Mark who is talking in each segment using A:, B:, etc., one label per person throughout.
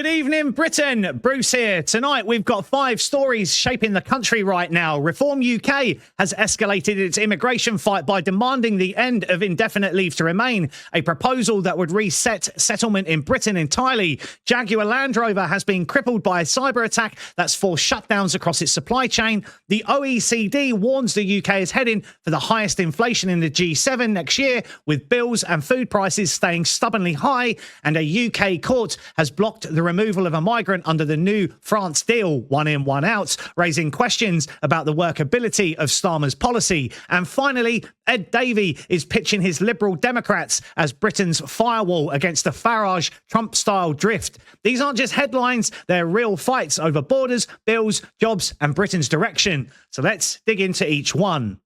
A: Good evening, Britain. Bruce here. Tonight, we've got 5 stories shaping the country right now. Reform UK has escalated its immigration fight by demanding the end of indefinite leave to remain, a proposal that would reset settlement in Britain entirely. Jaguar Land Rover has been crippled by a cyber attack that's forced shutdowns across its supply chain. The OECD warns the UK is heading for the highest inflation in the G7 next year, with bills and food prices staying stubbornly high. And a UK court has blocked the removal of a migrant under the new France deal, one in, one out, raising questions about the workability of Starmer's policy. And finally, Ed Davey is pitching his Liberal Democrats as Britain's firewall against the Farage Trump-style drift. These aren't just headlines, they're real fights over borders, bills, jobs, and Britain's direction. So let's dig into each one.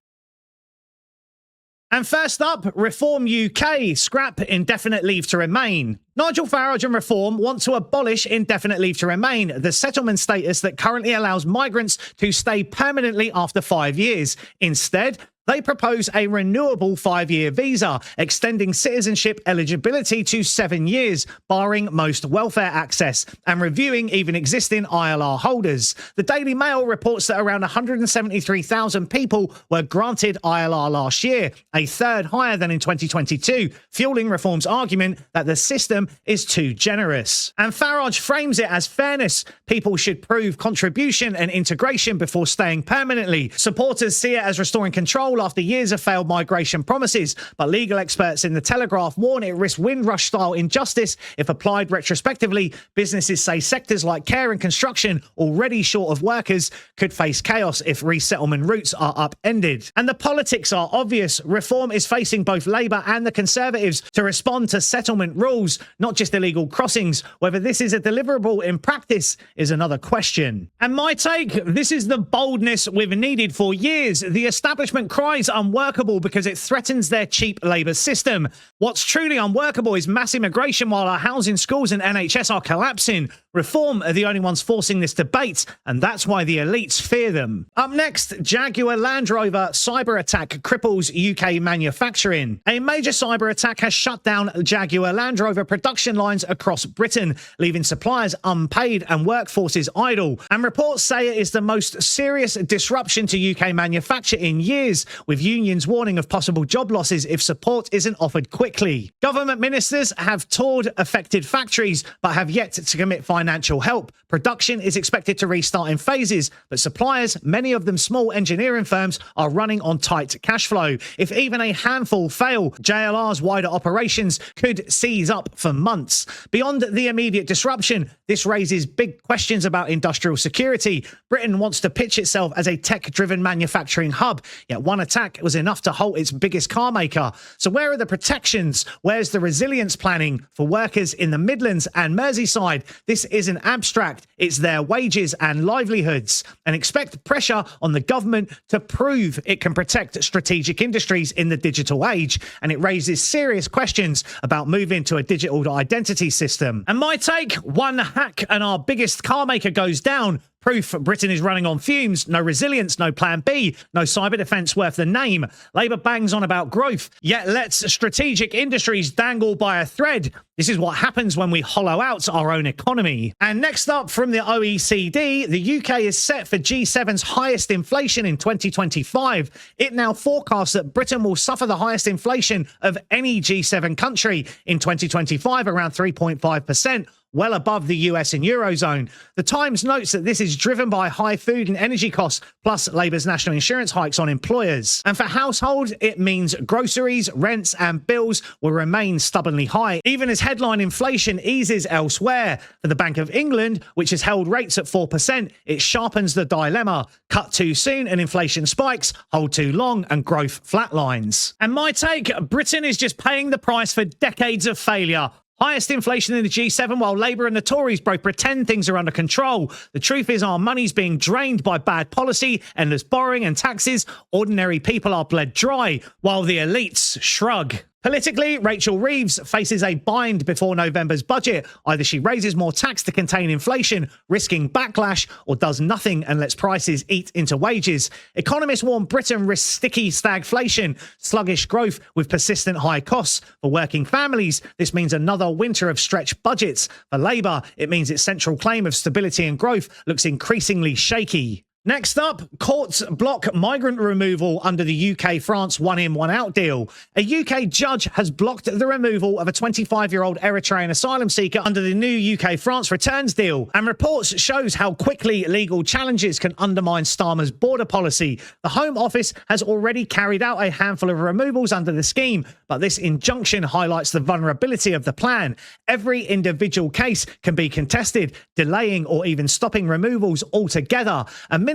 A: And first up, Reform UK scrap indefinite leave to remain. Nigel Farage and Reform want to abolish indefinite leave to remain, the settlement status that currently allows migrants to stay permanently after 5 years. Instead, they propose a renewable 5-year visa, extending citizenship eligibility to 7 years, barring most welfare access, and reviewing even existing ILR holders. The Daily Mail reports that around 173,000 people were granted ILR last year, a third higher than in 2022, fueling Reform's argument that the system is too generous. And Farage frames it as fairness. People should prove contribution and integration before staying permanently. Supporters see it as restoring control after years of failed migration promises, but legal experts in the Telegraph warn it risks Windrush-style injustice if applied retrospectively. Businesses say sectors like care and construction, already short of workers, could face chaos if resettlement routes are upended. And the politics are obvious. Reform is facing both Labour and the Conservatives to respond to settlement rules, not just illegal crossings. Whether this is a deliverable in practice is another question. And my take, this is the boldness we've needed for years. The establishment cries unworkable because it threatens their cheap Labour system. What's truly unworkable is mass immigration while our housing, schools and NHS are collapsing. Reform are the only ones forcing this debate, and that's why the elites fear them. Up next, Jaguar Land Rover cyber attack cripples UK manufacturing. A major cyber attack has shut down Jaguar Land Rover production lines across Britain, leaving suppliers unpaid and workforces idle. And reports say it is the most serious disruption to UK manufacture in years, with unions warning of possible job losses if support isn't offered quickly. Government ministers have toured affected factories, but have yet to commit financial help. Production is expected to restart in phases, but suppliers, many of them small engineering firms, are running on tight cash flow. If even a handful fail, JLR's wider operations could seize up for months. Beyond the immediate disruption, this raises big questions about industrial security. Britain wants to pitch itself as a tech-driven manufacturing hub, yet one attack was enough to halt its biggest car maker. So where are the protections? Where's the resilience planning for workers in the Midlands and Merseyside? This isn't abstract, it's their wages and livelihoods. And expect pressure on the government to prove it can protect strategic industries in the digital age. And it raises serious questions about moving to a digital identity system. And my take, one hack and our biggest car maker goes down. Proof Britain is running on fumes, no resilience, no plan B, no cyber defence worth the name. Labour bangs on about growth, yet lets strategic industries dangle by a thread. This is what happens when we hollow out our own economy. And next up from the OECD, the UK is set for G7's highest inflation in 2025. It now forecasts that Britain will suffer the highest inflation of any G7 country in 2025, around 3.5%. Well above the US and Eurozone. The Times notes that this is driven by high food and energy costs, plus Labour's national insurance hikes on employers. And for households, it means groceries, rents and bills will remain stubbornly high, even as headline inflation eases elsewhere. For the Bank of England, which has held rates at 4%, it sharpens the dilemma. Cut too soon and inflation spikes, hold too long and growth flatlines. And my take, Britain is just paying the price for decades of failure. Highest inflation in the G7 while Labour and the Tories both pretend things are under control. The truth is our money's being drained by bad policy, endless borrowing and taxes. Ordinary people are bled dry while the elites shrug. Politically, Rachel Reeves faces a bind before November's budget. Either she raises more tax to contain inflation, risking backlash, or does nothing and lets prices eat into wages. Economists warn Britain risks sticky stagflation, sluggish growth with persistent high costs. For working families, this means another winter of stretched budgets. For Labour, it means its central claim of stability and growth looks increasingly shaky. Next up, courts block migrant removal under the UK-France one-in, one-out deal. A UK judge has blocked the removal of a 25-year-old Eritrean asylum seeker under the new UK-France returns deal, and reports shows how quickly legal challenges can undermine Starmer's border policy. The Home Office has already carried out a handful of removals under the scheme, but this injunction highlights the vulnerability of the plan. Every individual case can be contested, delaying or even stopping removals altogether.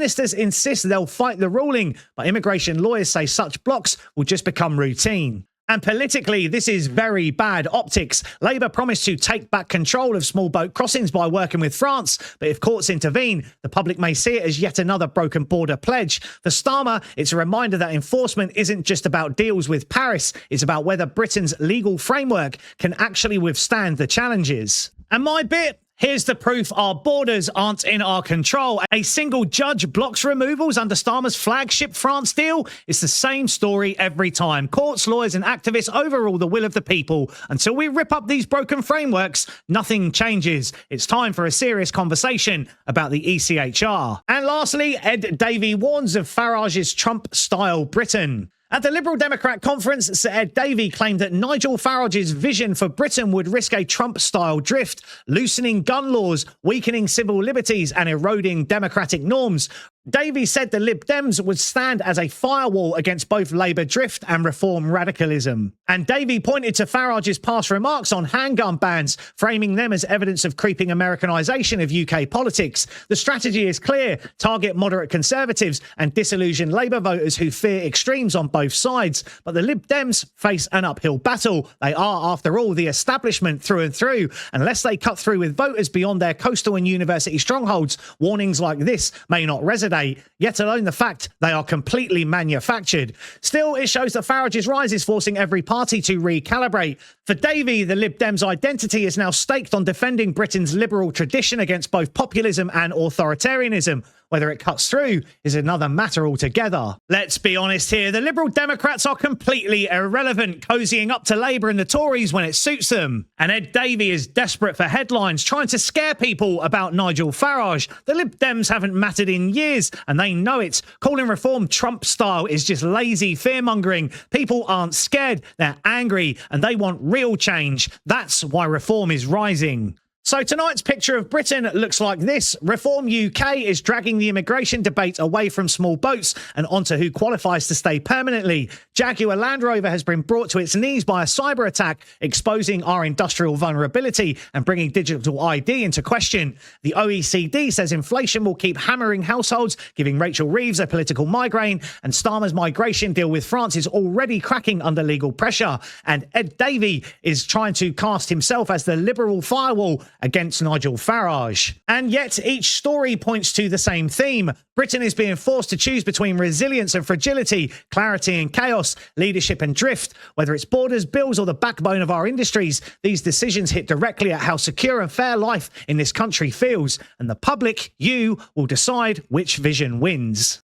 A: Ministers insist they'll fight the ruling, but immigration lawyers say such blocks will just become routine. And politically, this is very bad optics. Labour promised to take back control of small boat crossings by working with France, but if courts intervene, the public may see it as yet another broken border pledge. For Starmer, it's a reminder that enforcement isn't just about deals with Paris, it's about whether Britain's legal framework can actually withstand the challenges. And my bit? Here's the proof our borders aren't in our control. A single judge blocks removals under Starmer's flagship France deal. It's the same story every time. Courts, lawyers and activists overrule the will of the people. Until we rip up these broken frameworks, nothing changes. It's time for a serious conversation about the ECHR. And lastly, Ed Davey warns of Farage's Trump-style Britain. At the Liberal Democrat conference, Sir Ed Davey claimed that Nigel Farage's vision for Britain would risk a Trump-style drift, loosening gun laws, weakening civil liberties and eroding democratic norms. Davey said the Lib Dems would stand as a firewall against both Labour drift and reform radicalism. And Davey pointed to Farage's past remarks on handgun bans, framing them as evidence of creeping Americanisation of UK politics. The strategy is clear: target moderate Conservatives and disillusion Labour voters who fear extremes on both sides. But the Lib Dems face an uphill battle. They are, after all, the establishment through and through. Unless they cut through with voters beyond their coastal and university strongholds, warnings like this may not resonate, yet alone the fact they are completely manufactured. Still, it shows that Farage's rise is forcing every party to recalibrate. For Davey, the Lib Dems' identity is now staked on defending Britain's liberal tradition against both populism and authoritarianism. Whether it cuts through is another matter altogether. Let's be honest here, the Liberal Democrats are completely irrelevant, cozying up to Labour and the Tories when it suits them. And Ed Davey is desperate for headlines, trying to scare people about Nigel Farage. The Lib Dems haven't mattered in years, and they know it. Calling reform Trump style is just lazy fear-mongering. People aren't scared, they're angry, and they want real change. That's why reform is rising. So tonight's picture of Britain looks like this. Reform UK is dragging the immigration debate away from small boats and onto who qualifies to stay permanently. Jaguar Land Rover has been brought to its knees by a cyber attack, exposing our industrial vulnerability and bringing digital ID into question. The OECD says inflation will keep hammering households, giving Rachel Reeves a political migraine, and Starmer's migration deal with France is already cracking under legal pressure. And Ed Davey is trying to cast himself as the liberal firewall against Nigel Farage. And yet each story points to the same theme. Britain is being forced to choose between resilience and fragility, clarity and chaos, leadership and drift. Whether it's borders, bills or the backbone of our industries, these decisions hit directly at how secure and fair life in this country feels. And the public, you, will decide which vision wins.